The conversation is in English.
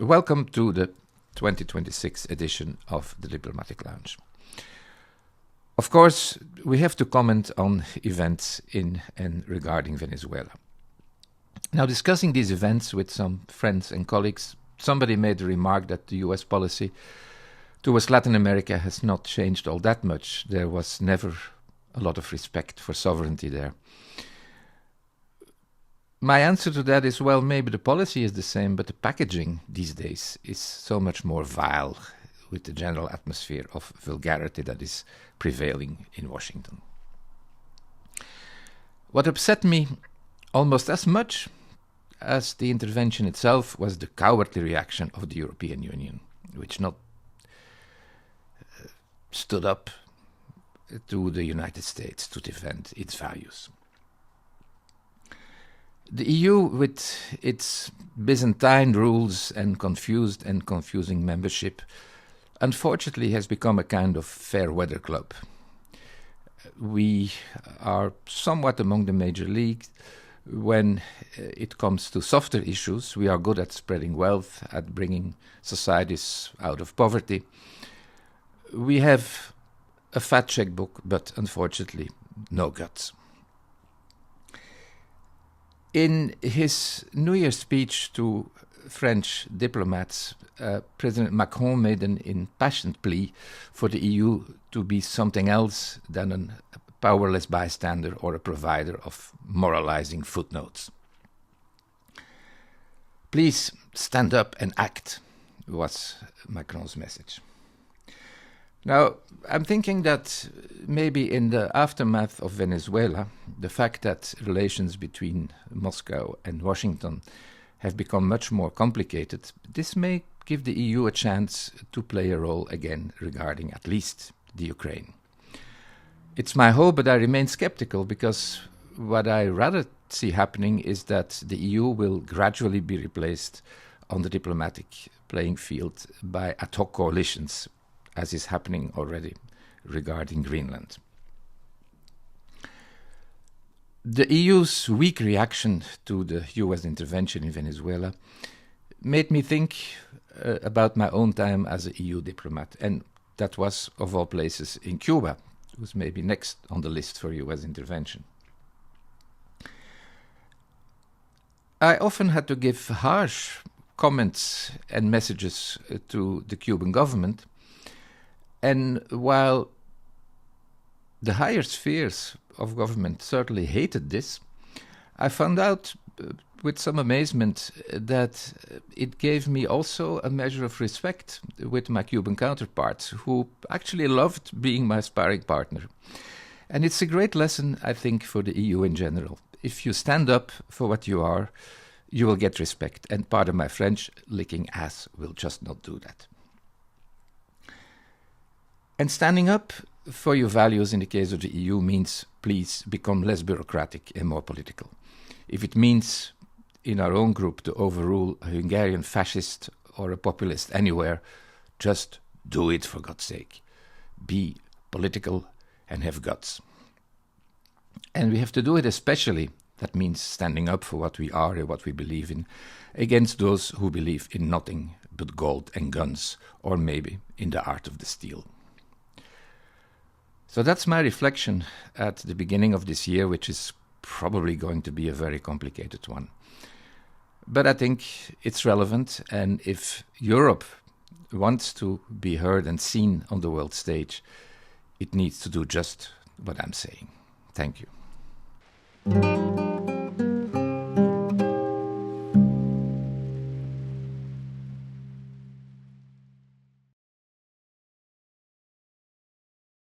Welcome to the 2026 edition of the Diplomatic Lounge. Of course, we have to comment on events in and regarding Venezuela. Now, discussing these events with some friends and colleagues, somebody made the remark that the US policy towards Latin America has not changed all that much. There was never a lot of respect for sovereignty there. My answer to that is, well, maybe the policy is the same, but the packaging these days is so much more vile with the general atmosphere of vulgarity that is prevailing in Washington. What upset me almost as much as the intervention itself was the cowardly reaction of the European Union, which not stood up to the United States to defend its values. The EU, with its Byzantine rules and confused and confusing membership, unfortunately has become a kind of fair weather club. We are somewhat among the major leagues. When it comes to softer issues, we are good at spreading wealth, at bringing societies out of poverty. We have a fat checkbook, but unfortunately, no guts. In his New Year's speech to French diplomats, President Macron made an impassioned plea for the EU to be something else than a powerless bystander or a provider of moralizing footnotes. Please stand up and act, was Macron's message. Now, I'm thinking that maybe in the aftermath of Venezuela, the fact that relations between Moscow and Washington have become much more complicated, this may give the EU a chance to play a role again regarding at least the Ukraine. It's my hope, but I remain skeptical because what I rather see happening is that the EU will gradually be replaced on the diplomatic playing field by ad hoc coalitions, as is happening already regarding Greenland. The EU's weak reaction to the US intervention in Venezuela made me think about my own time as an EU diplomat, and that was, of all places, in Cuba, who's maybe next on the list for US intervention. I often had to give harsh comments and messages to the Cuban government. And while the higher spheres of government certainly hated this, I found out with some amazement that it gave me also a measure of respect with my Cuban counterparts, who actually loved being my sparring partner. And it's a great lesson, I think, for the EU in general. If you stand up for what you are, you will get respect. And pardon my French, licking ass will just not do that. And standing up for your values in the case of the EU means please become less bureaucratic and more political. If it means in our own group to overrule a Hungarian fascist or a populist anywhere, just do it for God's sake. Be political and have guts. And we have to do it especially, that means standing up for what we are and what we believe in, against those who believe in nothing but gold and guns, or maybe in the art of the steal. So that's my reflection at the beginning of this year, which is probably going to be a very complicated one. But I think it's relevant, and if Europe wants to be heard and seen on the world stage, it needs to do just what I'm saying. Thank you.